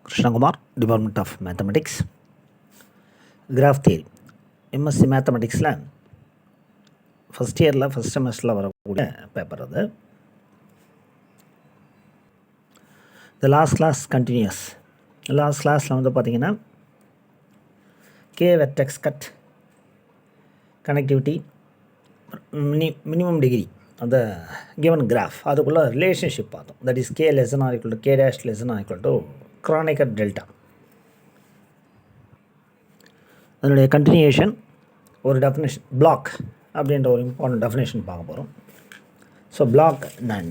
Krishnakumar, Department of Mathematics. Graph theory. MSc Mathematics first year first semester வரக்கூடிய paper அது. The last class continuous. Last classல வந்து பார்த்தீங்கன்னா K vertex cut, connectivity, minimum degree அந்த given graph அதுக்குள்ள relationship பார்த்தோம். That is K less than or equal to K dash less than or equal to Kronecker delta. அதனுடைய continuation ஒரு definition black அப்படின்ற ஒரு important definition பார்க்க போகிறோம். So black நான்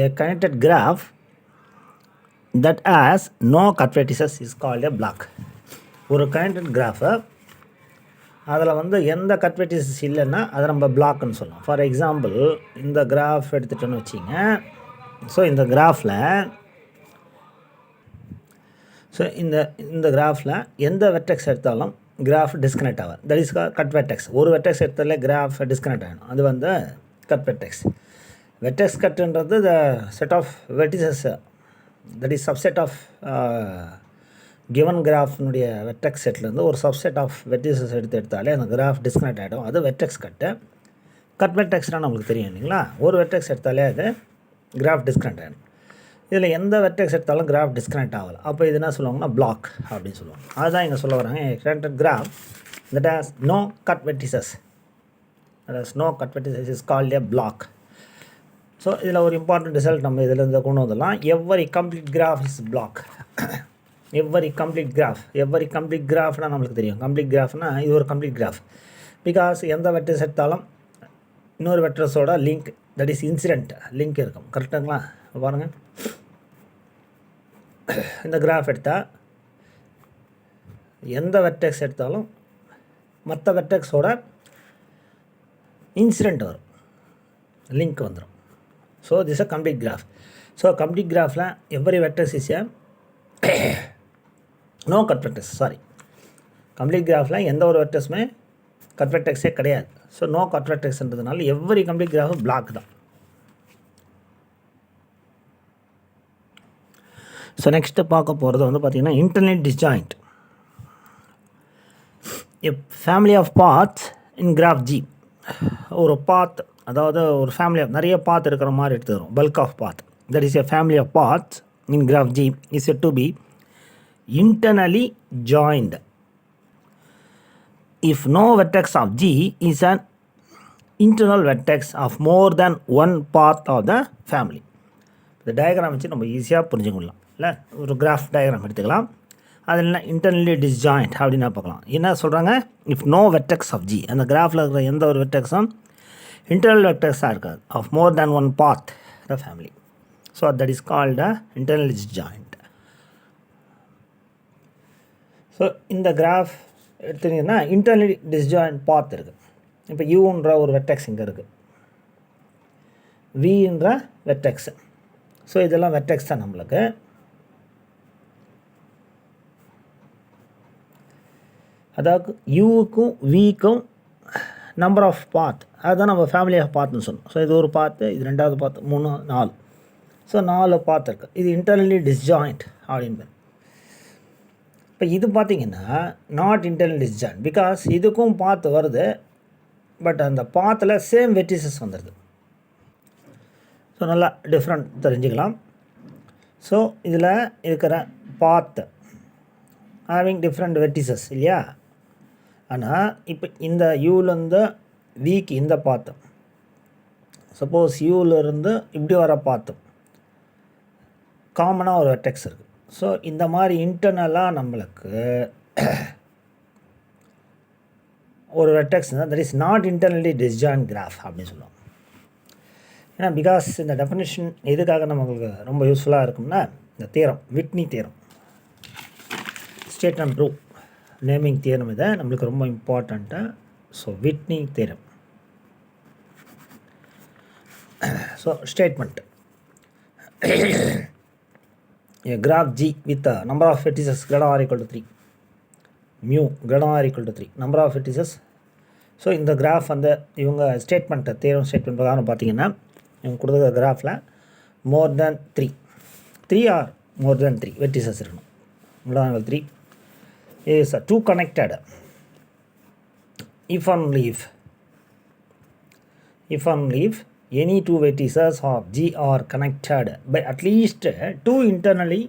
a connected graph that has no cut vertices is called a block. ஒரு connected graph அதில் வந்து எந்த கட் வெர்டிசஸ் இல்லைன்னா அதை நம்ம பிளாக்னு சொல்லலாம். ஃபார் எக்ஸாம்பிள் இந்த கிராஃப் எடுத்துகிட்டோன்னு வச்சிங்க. ஸோ இந்த கிராஃபில் இந்த கிராஃபில் எந்த வெர்டெக்ஸ் எடுத்தாலும் கிராஃப் டிஸ்கனெக்ட் ஆகும். That is cut vertex. ஒரு வெர்டெக்ஸ் எடுத்தாலே கிராஃப் டிஸ்கனெக்ட் ஆகணும். அது வந்து கட் வெர்டெக்ஸ். வெர்டெக்ஸ் கட்டுன்றது the set of vertices, that is subset of given கிராஃப்னுடைய வெர்டெக்ஸ் செட்லேருந்து ஒரு சப்செட் ஆஃப் வெர்டிசஸ் எடுத்தாலே அந்த கிராஃப் டிஸ்கனெக்ட் ஆகிடும். அது வெர்டெக்ஸ் கட்டு. கட் வெர்டெக்ஸ்னால் நம்மளுக்கு தெரியும் இல்லைங்களா. ஒரு வெர்டெக்ஸ் எடுத்தாலே அது கிராஃப் டிஸ்கனெக்ட் ஆகிடும். இதில் எந்த வெர்டெக்ஸ் எடுத்தாலும் கிராஃப் டிஸ்கனெக்ட் ஆகலை. அப்போ இது என்ன சொல்லுவாங்கன்னா பிளாக் அப்படின்னு சொல்லுவாங்க. அதுதான் இங்கே சொல்ல வராங்க. Connected graph that has no cut vertices, that has no cut vertices is called a block. So இதில் ஒரு இம்பார்ட்டன்ட் ரிசல்ட் நம்ம இதில் கொண்டு வந்துடலாம். Every complete graph is block. Every complete கிராஃப்னால் நம்மளுக்கு தெரியும். கம்ப்ளீட் கிராஃப்னால் இது ஒரு கம்ப்ளீட் கிராஃப். பிகாஸ் எந்த வெர்டெக்ஸ் எடுத்தாலும் இன்னொரு வெர்டெக்ஸோட link, that is incident link இருக்கும். கரெக்டுங்களா? பாருங்கள், இந்த கிராஃப் எடுத்தால் எந்த வெர்டெக்ஸ் எடுத்தாலும் மற்ற வெர்டெக்ஸோட இன்சிடென்ட் வரும், லிங்க் வந்துடும். So this a complete graph. So complete கிராஃபில் every vertex is a no cut vertex. Complete கிராஃபில் எந்த ஒரு வெர்டெக்ஸுமே கட் வெர்டெக்ஸே கிடையாது. ஸோ நோ கட் வெர்டெக்ஸ்ன்றதுனால எவ்வரி கம்ப்ளீட் கிராஃப் பிளாக் தான். ஸோ நெக்ஸ்ட்டு பார்க்க போகிறது வந்து பார்த்திங்கன்னா internal disjoint. A family of paths in graph G. ஒரு பாத், அதாவது ஒரு ஃபேமிலி ஆஃப் நிறைய பாத் இருக்கிற மாதிரி எடுத்துக்கிறோம். Bulk of path, that is a family of paths in graph G is a to be internally joined if no vertex of G is an internal vertex of more than one path of the family. இந்த diagram வச்சு நம்ம ஈஸியாக புரிஞ்சுக்கலாம் இல்லை. ஒரு graph diagram எடுத்துக்கலாம். அதில் internally disjoint அப்படின்னு பார்க்கலாம். என்ன சொல்கிறாங்க? If no vertex of G, அந்த கிராஃபில் இருக்கிற எந்த ஒரு வெர்டெக்ஸும் இன்டர்னல் வெர்டெக்ஸாக இருக்காது of more than one path the family. So that is called a internal disjoint. So இந்த கிராஃப் எடுத்துட்டிங்கன்னா இன்டர்னலி டிஸ்ஜாயிண்ட் பாத் இருக்குது. இப்போ யூன்ற ஒரு வெர்டெக்ஸ் இங்கே இருக்குது, வின்ற வெர்டெக்ஸு. ஸோ இதெல்லாம் வெர்டெக்ஸ் தான் நம்மளுக்கு. அதாவது யூவுக்கும் விக்கும் நம்பர் ஆஃப் பாத், அதுதான் நம்ம ஃபேமிலி ஆஃப் பாத்னு சொன்னோம். ஸோ இது ஒரு பாத்து, இது ரெண்டாவது பாத்து, 3, 4. ஸோ 4 பாத் இருக்குது. இது இன்டர்னலி டிஸ்ஜாயிண்ட் அப்படின்னு. இப்போ இது பார்த்திங்கன்னா நாட் இன்டர்னல் டிஸ்ஜாயிண்ட். பிகாஸ் இதுக்கும் பாத் வருது, பட் அந்த பாத்தில் சேம் வெர்டிசஸ் வந்துடுது. ஸோ நல்லா டிஃப்ரெண்ட் தெரிஞ்சுக்கலாம். ஸோ இதில் இருக்கிற பாத் ஹேவிங் டிஃப்ரெண்ட் வெர்டிசஸ் இல்லையா. ஆனால் இப்போ இந்த யூலேருந்து விக்கு இந்த பாத்து, சப்போஸ் யூலேருந்து இப்படி வர பாத்து காமனாக ஒரு வெர்டெக்ஸ் இருக்குது. ஸோ இந்த மாதிரி இன்டர்னலாக நம்மளுக்கு ஒரு வெர்டெக்ஸ் தான், that is not internally disjoint graph அப்படின்னு சொல்லுவோம். ஏன்னா பிகாஸ் இந்த டெஃபினேஷன் எதுக்காக நம்மளுக்கு ரொம்ப யூஸ்ஃபுல்லாக இருக்கும்னா, இந்த theorem, Whitney theorem, state and prove naming theorem, இதை நம்மளுக்கு ரொம்ப இம்பார்ட்டண்ட்டாக. So Whitney theorem. So statement, a graph G with a number of vertices greater or equal to 3, mu greater or equal to 3, number of vertices. So இந்த graph வந்து இவங்க ஸ்டேட்மெண்ட்டை தேர்வு statement பிரகாரம் பார்த்தீங்கன்னா இவங்க கொடுத்த கிராஃபில் மோர் தேன் 3 3 or more than 3 vertices இருக்கணும். more than 3 is 2 connected. If only if any 2 vertices of G are connected by at least 2 internally,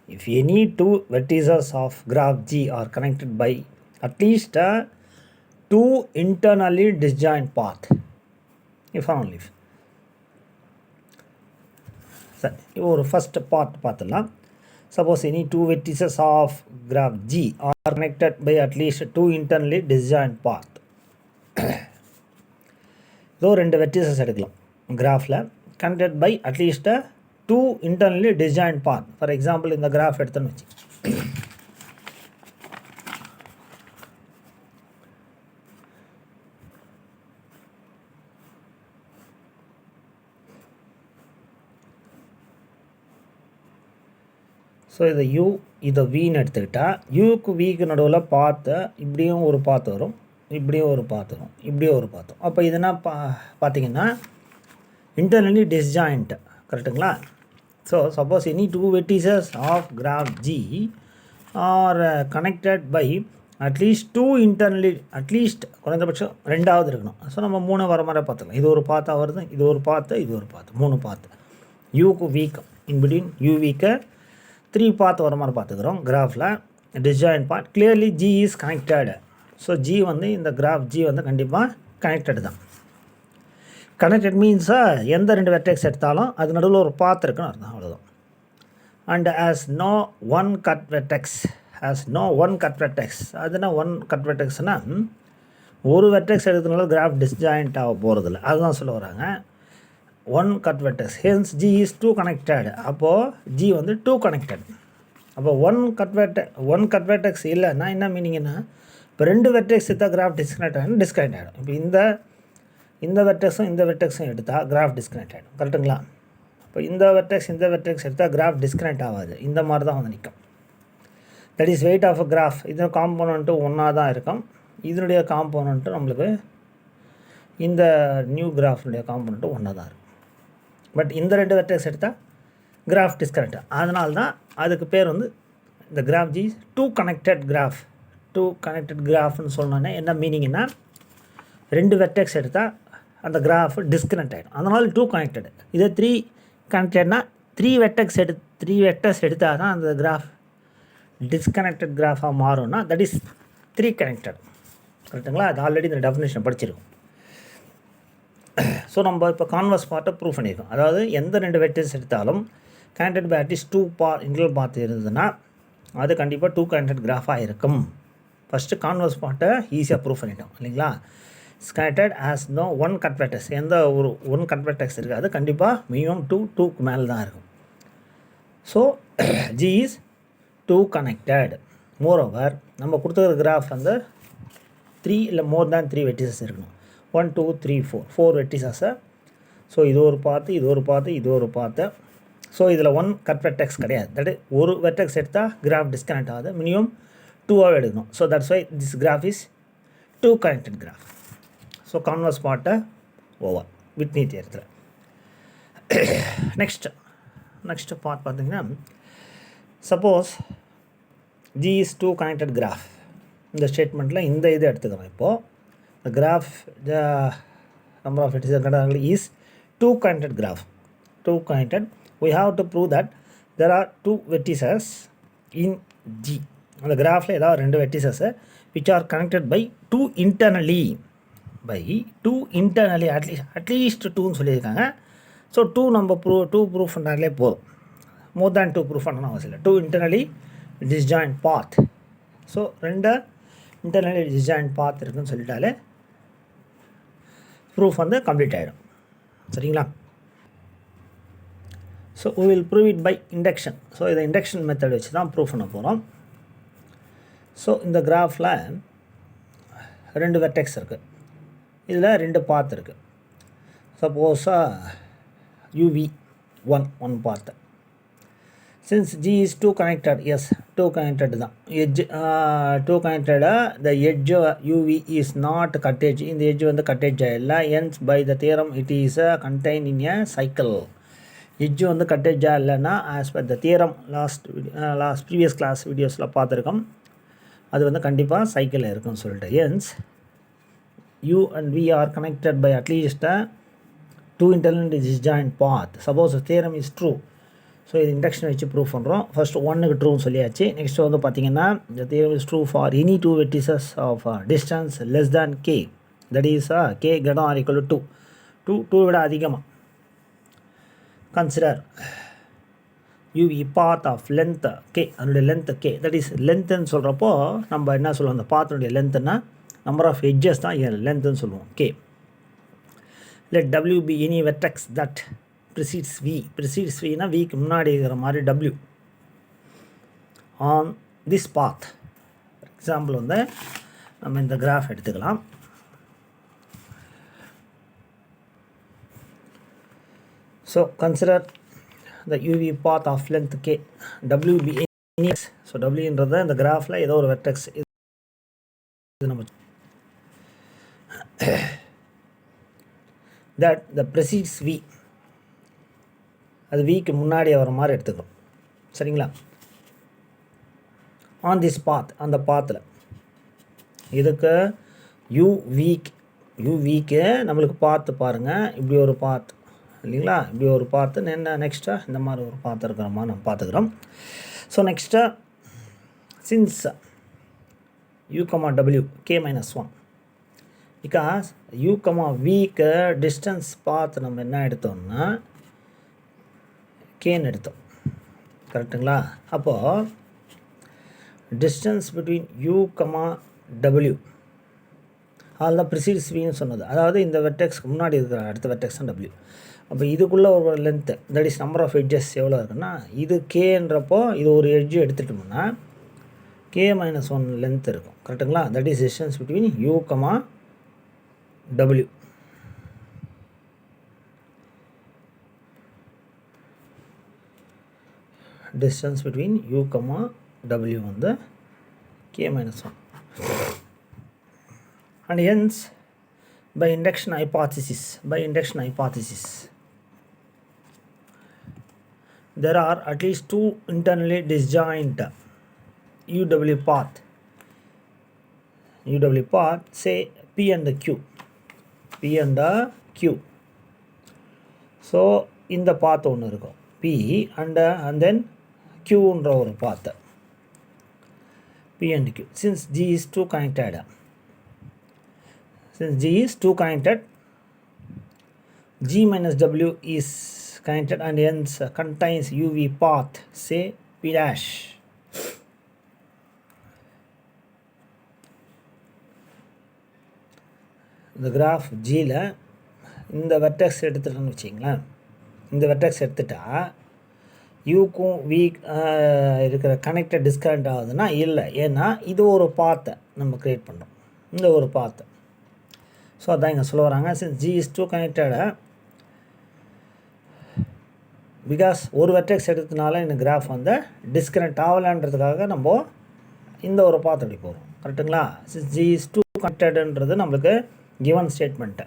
if any 2 vertices of graph G are connected by at least 2 internally disjoint path, if only if. சரி, ஒரு first part பார்த்துடலாம். Suppose any 2 vertices of graph G are connected by at least 2 internally disjoint path. இதோ 2 vertices எடுக்கலாம் கிராஃபில், connected by at least 2 internally disjoint path. For example இந்த graph எடுத்தோன்னு வச்சு, so இதை you இதை வின்னு எடுத்துக்கிட்டால் யூக்கு விக்கு நடுவில் பார்த்து இப்படியும் ஒரு பாத்து வரும், இப்படியும் ஒரு பாத்து வரும், இப்படியும் ஒரு பாத்து வரும். அப்போ இதுனா பார்த்தீங்கன்னா இன்டர்னலி டிஸ்ஜாயிண்ட், கரெக்டுங்களா? So suppose any 2 vertices of graph G are connected by at least 2 internally, at least குறைந்தபட்சம் 2ஆவது இருக்கணும். ஸோ நம்ம 3 வர மாதிரி பார்த்துக்கலாம். இது ஒரு பாத்தாக வருது, இது ஒரு பாத்து, இது ஒரு பாத்து, 3 பாத்து. யூக்கு வீக் இன்பிட்வீன் யூ வீக்கை 3 பாத் வர மாதிரி பார்த்துக்கிறோம் கிராஃபில். Disjoint part clearly G is connected. So G வந்து இந்த கிராஃப் ஜி வந்து கண்டிப்பாக கனெக்டட் தான். கனெக்டட் மீன்ஸாக எந்த 2 வெர்டெக்ஸ் எடுத்தாலும் அது நடுவில் ஒரு பாத் இருக்குன்னு அர்த்தம், அவ்வளோதான். And as no one cut vertex, அதுனா ஒன் கட் வெர்டெக்ஸ்னால் ஒரு வெர்டெக்ஸ் எடுக்கிறதுனால கிராஃப் டிஸ்ஜாயிண்ட் ஆக போகிறதில்ல, அதுதான் சொல்ல வராங்க. 1 cut vertex, hence G is 2 connected. அப்போது G வந்து 2 connected. அப்போ 1 cut vertex இல்லைன்னா என்ன மீனிங்னா, இப்போ 2 வெர்டெக்ஸ் எடுத்தால் கிராஃப் டிஸ்கனெக்ட் ஆகிடும், டிஸ்கனெக்ட் ஆகிடும். இப்போ இந்த வெர்டெக்ஸும் எடுத்தால் கிராஃப் டிஸ்கனெக்ட் ஆகிடும், கரெக்டுங்களா? இப்போ இந்த வெர்டெக்ஸ் எடுத்தால் கிராஃப் டிஸ்கனெக்ட் ஆகாது, இந்த மாதிரி தான் வந்து நிற்கும். That is weight of a graph. இதோட காம்போனண்ட்டு ஒன்றா தான் இருக்கும். இதனுடைய காம்போனண்ட்டு நம்மளுக்கு இந்த நியூ கிராஃபினுடைய காம்போனண்ட்டு ஒன்றா தான் இருக்கும். பட் இந்த 2 வெர்டெக்ஸ் எடுத்தால் கிராஃப் டிஸ்கனெக்ட். அதனால தான் அதுக்கு பேர் வந்து இந்த graph G 2 connected graph. 2 connected கிராஃப்னு சொன்னோன்னே என்ன மீனிங்னா, 2 வெர்டெக்ஸ் எடுத்தால் அந்த கிராஃப் டிஸ்கனெக்ட் ஆகிடும், அதனால் 2 கனெக்டட். இதே 3 கனெக்டட்னா 3 வெர்டெக்ஸ் எடுத்தால் தான் அந்த கிராஃப் டிஸ்கனெக்டட் கிராஃபாக மாறும்னா தட் இஸ் 3 கனெக்டட், கரெக்டுங்களா? அது ஆல்ரெடி இந்த டெஃபினேஷன் படிச்சிருக்கோம். ஸோ நம்ம இப்போ கான்வர்ஸ் பார்ட்டை ப்ரூவ் பண்ணியிருக்கோம். அதாவது எந்த 2 வெர்டெக்ஸ் எடுத்தாலும் கனெக்டட் பை அட்லீஸ்ட் 2 இன்டர்வல் பாத் இருந்ததுன்னா அது கண்டிப்பாக 2 கனெக்டட் கிராஃபாக இருக்கும். ஃபஸ்ட்டு கான்வர்ஸ் பார்ட்டை ஈஸியாக ப்ரூவ் பண்ணிட்டோம் இல்லைங்களா? Connected as no 1 cut vertex, எந்த ஒரு 1 cut vertex இருக்காது, கண்டிப்பாக மினிமம் 2க்கு மேலே தான் இருக்கும். So G is 2 connected. Moreover நம்ம கொடுத்துருக்க கிராஃப் வந்து 3 இல்லை மோர் தேன் 3 வெர்டிசஸ் இருக்கணும். 1 2 3 4 வெர்டிசஸ். ஸோ இது ஒரு பாத்து. ஸோ இதில் 1 cut vertex கிடையாது. தட் ஒரு வெர்டெக்ஸ் எடுத்தால் கிராஃப் டிஸ்கனெக்ட் ஆகுது, மினிமம் 2ஆக எடுக்கணும். So that's why this graph is 2 connected graph. So converse பார்ட்டை ஓவர் விட்னி தியரத்தில். நெக்ஸ்ட் பார்ட் பார்த்தீங்கன்னா, suppose G is 2 connected graph. இந்த ஸ்டேட்மெண்ட்டில் இந்த இது எடுத்துக்கிறோம். இப்போது the graph, the number of vertices is 2 connected graph. 2 connected. We have to prove that there are 2 vertices in G. அந்த கிராஃபில் ஏதாவது 2 vertices which are connected by 2 internally. At least 2ன்னு சொல்லியிருக்காங்க. So 2 நம்ம ப்ரூஃப் பண்ணாலே போதும். மோர் தேன் 2 ப்ரூஃப் பண்ணணும் அவசியம் இல்லை. 2 internally disjoint path. So 2 internally disjoint path இருக்குன்னு சொல்லிட்டாலே ப்ரூஃப் வந்து கம்ப்ளீட் ஆகிடும், சரிங்களா? So we will prove it by induction. So இதை இண்டக்ஷன் மெத்தட் வச்சு தான் ப்ரூஃப் பண்ண போகிறோம். ஸோ இந்த கிராஃபில் 2 வெர்டெக்ஸ் இருக்குது, இதில் 2 பாத் இருக்குது. சப்போஸாக யூவி 1 பாத்து. Since G is 2 connected, yes, 2 connected தான். Edge 2 connected, the edge UV is not cut edge. இந்த எட்ஜ் வந்து கட் எட்ஜ் இல்லை. Hence by the theorem it is contained in a cycle. Edge வந்து cut எட்ஜா இல்லைன்னா as per the theorem previous class வீடியோஸில் பார்த்துருக்கோம். அது வந்து கண்டிப்பாக சைக்கிளில் இருக்குன்னு சொல்லிட்டு. Hence u and v are connected by at least a 2 internally disjoint path. Suppose the theorem is true. So இது இண்டக்ஷன் வச்சு ப்ரூவ் பண்ணுறோம். ஃபஸ்ட்டு 1க்கு ட்ரூன்னு சொல்லியாச்சு. நெக்ஸ்ட் வந்து பார்த்தீங்கன்னா the theorem is true for any 2 vertices of distance less than k, that is k greater or equal to 2 விட அதிகமாக. Consider uv path of length k, அதனுடைய லென்த் k, that is லென்த்துன்னு சொல்கிறப்போ நம்ம என்ன சொல்லுவோம், அந்த பாத்தினுடைய லென்த்துன்னா நம்பர் ஆஃப் எட்ஜஸ் தான் லென்த்துன்னு சொல்லுவோம் k. let w be any vertex that precedes v னா vக்கு முன்னாடி இருக்கிற மாதிரி w on this path. Example வந்து நம்ம இந்த கிராஃப் எடுத்துக்கலாம். So consider the uv path of length k, w be any x. So wன்றது இந்த கிராஃபில் ஏதோ ஒரு வெர்டெக்ஸ். இது நம்ம that the precedes v, அது vக்கு முன்னாடி வர மாதிரி எடுத்துக்கிறோம். சரிங்களா? on this path, அந்த பாத்தில் இதுக்கு uvக்கு நம்மளுக்கு பார்த்து பாருங்கள், இப்படி ஒரு பாத் இல்லைங்களா, இப்படி ஒரு பார்த்து என்ன நெக்ஸ்ட்டாக இந்த மாதிரி ஒரு பார்த்து இருக்கிற மாதிரி நம்ம பார்த்துக்கிறோம். So next since u, w k-1, because u, vக்கு டிஸ்டன்ஸ் பார்த்து நம்ம என்ன எடுத்தோம்னா கேன்னு எடுத்தோம். கரெக்டுங்களா? அப்போது டிஸ்டன்ஸ் பிட்வீன் u, w அதெல்லாம் ப்ரிசீட்ஸ் வின்னு சொன்னது. அதாவது இந்த வெர்டெக்ஸ்க்கு முன்னாடி இருக்கிற அடுத்த வெர்டெக்ஸ் தான் w. அப்போ இதுக்குள்ளே ஒரு length, that is number of edges எவ்வளோ இருக்குன்னா, இது கேன்றப்போ இது ஒரு எட்ஜு எடுத்துட்டோம்னா k-1 லென்த் இருக்கும். கரெக்டுங்களா? That is distance between u, w. Distance between u, w வந்து k-1. and hence by induction hypothesis there are at least 2 internally disjoint uw path, say p and q. so இந்த பாத் ஒன்று இருக்கும் p and then qன்ற ஒரு பாத் p and q. since g is 2 connected, g minus w is connected and hence contains uv path, say p dash. இந்த graph ஜியில் இந்த vertex எடுத்துட்டோன்னு வச்சிங்களேன். இந்த vertex எடுத்துட்டா யூக்கும் we இருக்கிற கனெக்டட் டிஸ்கனெக்ட் ஆகுதுன்னா இல்லை, ஏன்னா இது ஒரு பாத்தை நம்ம க்ரியேட் பண்ணுறோம், இந்த ஒரு பாத்தை. ஸோ அதான் இங்கே சொல்ல வராங்க, since g is 2 connected, because ஒரு வெர்டெக்ஸ் எடுத்ததுனால இந்த கிராஃப் வந்து டிஸ்கனெக்ட் ஆகலான்றதுக்காக நம்ம இந்த ஒரு பாத் அப்படி போகிறோம். கரெக்டுங்களா? since g is 2 connectedன்றது நம்மளுக்கு கிவன் ஸ்டேட்மெண்ட்டு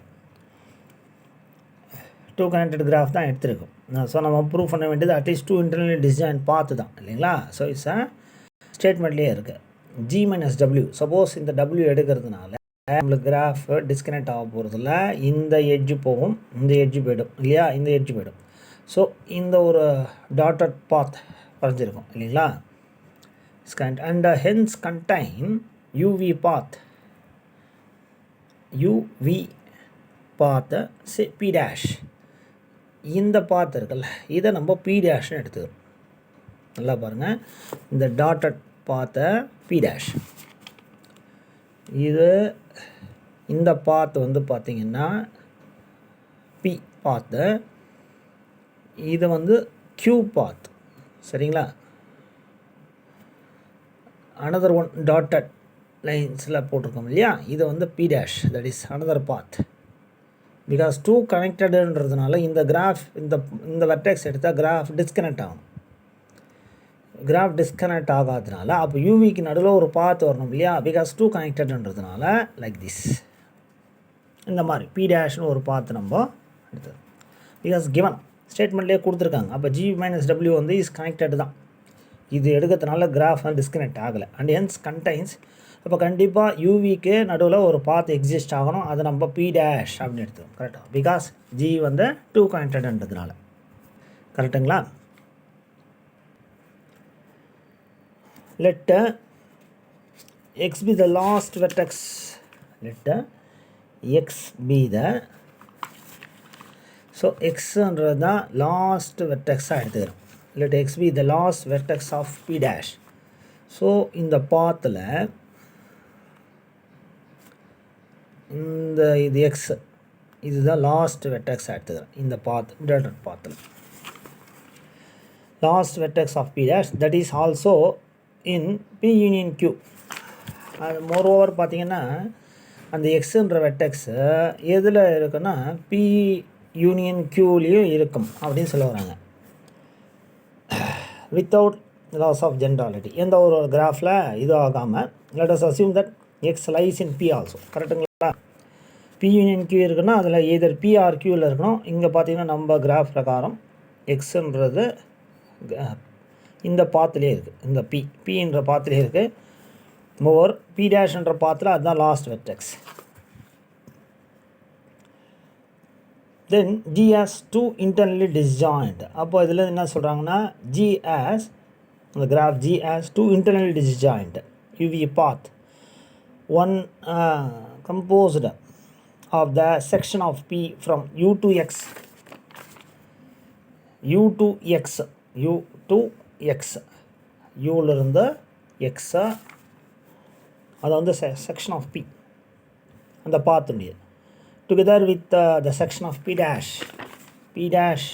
2 கனெக்டட் கிராஃப் தான் எடுத்துருக்கோம். ஸோ நம்ம ப்ரூவ் பண்ண வேண்டியது அட்லீஸ்ட் 2 இன்டர்னலி டிஸ்ஜாயின்ட் பார்த்து தான் இல்லைங்களா? ஸோ இட்ஸ் ஸ்டேட்மெண்ட்லேயே இருக்குது. g minus w, சப்போஸ் இந்த w எடுக்கிறதுனால நம்மளுக்கு கிராஃப் டிஸ்கனெக்ட் ஆக போகிறதுல இந்த எட்ஜு போகும், இந்த எட்ஜு போய்டும் இல்லையா, இந்த எட்ஜு போய்டும். ஸோ இந்த ஒரு டாட்டட் பாத் வரைஞ்சிருக்கும் இல்லைங்களா, and hence contain uv path say p dash. இந்த பாத் இருக்குல்ல, இதை நம்ம p டேஷ்னு எடுத்துக்கிறோம். நல்லா பாருங்கள், இந்த டாட்டட் பாத்தை p டேஷ். இது இந்த பாத் வந்து பார்த்திங்கன்னா p பாத்து, இது வந்து q பாத். சரிங்களா? அனதர் ஒன் டாட்டட் லைன்ஸில் போட்டிருக்கோம் இல்லையா, இது வந்து p dash, that is another path. Because 2 கனெக்டடுன்றதுனால இந்த கிராஃப் இந்த வெர்டெக்ஸ் எடுத்தால் கிராஃப் டிஸ்கனெக்ட் ஆகும். கிராஃப் டிஸ்கனெக்ட் ஆகாததுனால அப்போ யூவிக்கு நடுவில் ஒரு பாத் வரணும் இல்லையா, பிகாஸ் 2 கனெக்டடுன்றதுனால லைக் திஸ், இந்த மாதிரி p டேஷ்னு ஒரு பாத்து நம்ம எடுத்தது. பிகாஸ் கிவன் ஸ்டேட்மெண்ட்லேயே கொடுத்துருக்காங்க. அப்போ G மைனஸ் W வந்து இஸ் கனெக்டட் தான். இது எடுக்கிறதுனால கிராஃப் வந்து டிஸ்கனெக்ட் ஆகலை. And hence contains. அப்போ கண்டிப்பாக யூவிக்கு நடுவில் ஒரு பாத் எக்ஸிஸ்ட் ஆகணும். அதை நம்ம P டேஷ் அப்படின்னு எடுத்துக்கோம். கரெக்டாக, பிகாஸ் G வந்து 2 கனெக்டட்ன்றதுனால. கரெக்டுங்களா? let x be the last vertex. Let x be the, so xன்றது தான் லாஸ்ட் வெர்டெக்ஸாக எடுத்துக்கிறோம். let x be the last vertex of P dash. So இந்த பாத்தில் இது எக்ஸ், இதுதான் லாஸ்ட் வெர்டெக்ஸாக எடுத்துக்கிறோம். இந்த பாத் டேட்டட் பாத்தில் last vertex of P dash, that is also in P union Q. அது மோரோவர் பார்த்தீங்கன்னா அந்த எக்ஸுன்ற வெர்டெக்ஸு எதில் இருக்குன்னா P யூனியன் Qலேயும் இருக்கும் அப்படின்னு சொல்ல வராங்க. வித்தவுட் லாஸ் ஆஃப் ஜென்ராலிட்டி, எந்த ஒரு கிராஃபில் இது ஆகாமல் let us assume that X lies in P also. கரெக்டுங்களா? P யூனியன் Q இருக்குன்னா அதில் எதர் P ஆர் Qவில் இருக்கணும். இங்கே பார்த்தீங்கன்னா நம்ம கிராஃப் பிரகாரம் எக்ஸுன்றது இந்த பாத்துலேயே இருக்குது. இந்த பின்ற பாத்துலேயே இருக்குது. மோர் P டேஷ்ன்ற பாத்தில் அதுதான் லாஸ்ட் வெர்டெக்ஸ். தென் G as 2 internally disjoint. அப்போ இதில் என்ன சொல்கிறாங்கன்னா G as, இந்த graph G as 2 internally disjoint UV path, one composed of the section of P from U to X, U to X, U to X, யூலிருந்து எக்ஸா, அது வந்து section of P, அந்த பாத்துடைய together with the section of P dash. P dash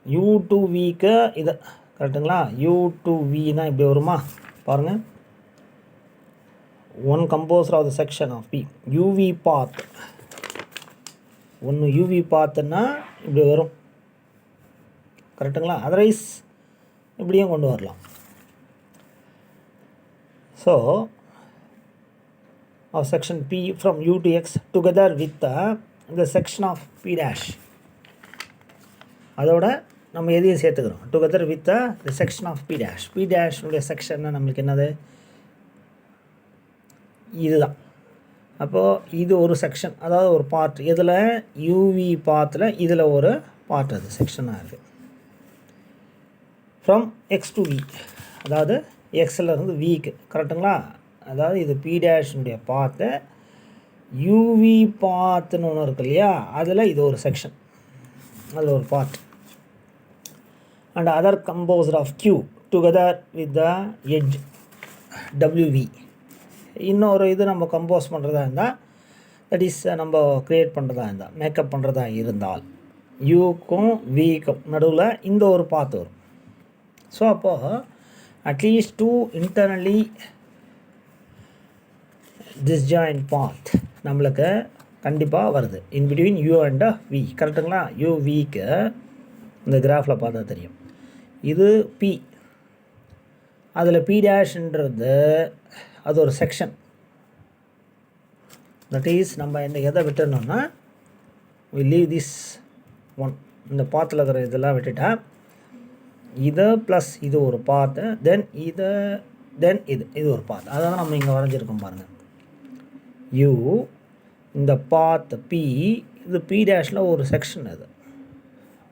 U to Vக்கு இது கரெக்டுங்களா? U to Vனா இப்படி வருமா பாருங்கள். One composer of the section of P UV path. ஒன்று UV பாத்துன்னா இப்படி வரும். கரெக்டுங்களா? அதர்வைஸ் இப்படியும் கொண்டு வரலாம். So of section P from U to X together with the section of P dash. அதோட நம்ம எதையும் சேர்த்துக்கிறோம். Together with the section of P dash. P டேஷ்னுடைய செக்ஷன்னா நம்மளுக்கு என்னது? இதுதான். அப்போது இது ஒரு செக்ஷன், அதாவது ஒரு பார்ட். இதில் UV பாத்தில் இதில் ஒரு பார்ட், அது செக்ஷனாக இருக்குது. ஃப்ரம் X to V, அதாவது எக்ஸிலேருந்து Vக்கு. கரெக்டுங்களா? அதாவது இது P டேஷ்னுடைய பார்த்து UV பாத்துன்னு ஒன்று இருக்கு இல்லையா, அதில் இது ஒரு செக்ஷன், அதில் ஒரு part. And other composed of Q together with the edge WV. இன்னொரு இது நம்ம கம்போஸ் பண்ணுறதா இருந்தால், தட் இஸ் நம்ம க்ரியேட் பண்ணுறதா இருந்தால், மேக்கப் பண்ணுறதா இருந்தால் யூக்கும் விக்கும் நடுவில் இந்த ஒரு பாத்து வரும். ஸோ அப்போது அட்லீஸ்ட் 2 இன்டர்னலி டிஸ்ஜாயின்ட் பாத் நம்மளுக்கு கண்டிப்பாக வருது in between U and V. கரெக்டுங்களா? UVக்கு இந்த கிராஃபில் பார்த்தா தெரியும். இது P, அதில் P டேஷ்ன்றது அது ஒரு செக்ஷன். தட் இஸ் நம்ம என்ன எதை விட்டுணுன்னா we leave this one. இந்த பாத்தில் இருக்கிற இதெல்லாம் விட்டுட்டா இதை ப்ளஸ் இது ஒரு பாத்து, தென் இதை, தென் இது ஒரு பாத்து. அதை தான் நம்ம இங்கே வரைஞ்சிருக்கோம் பாருங்கள். U, இந்த பாத் P, இது P டேஷில் ஒரு செக்ஷன். இது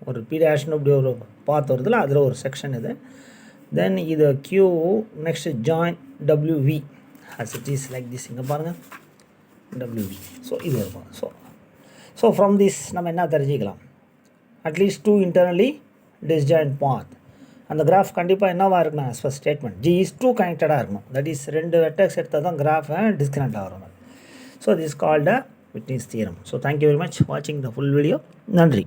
ஒரு P டேஷ்னு இப்படி ஒரு பாத் வருதுல, அதில் ஒரு செக்ஷன் இது. தென் இது Q, next join WV as it is like this. இங்கே பாருங்கள் WV. ஸோ இது இருக்கும். ஸோ ஃப்ரம் திஸ் நம்ம என்ன தெரிஞ்சிக்கலாம்? அட்லீஸ்ட் 2 இன்டர்னலி டிஸ்ஜாயின்ட் பாத். அந்த கிராஃப் கண்டிப்பாக என்னவாக இருக்கணும்? As per statement G is 2 கனெக்டடாக இருக்கணும். தட் இஸ் 2 வெர்டெக்ஸ் எடுத்தால் தான் கிராஃபை டிஸ்கனெக்ட் ஆகிறோம். So this called a witness theorem. So thank you very much வாட்சிங் த ஃபுல் வீடியோ. நன்றி.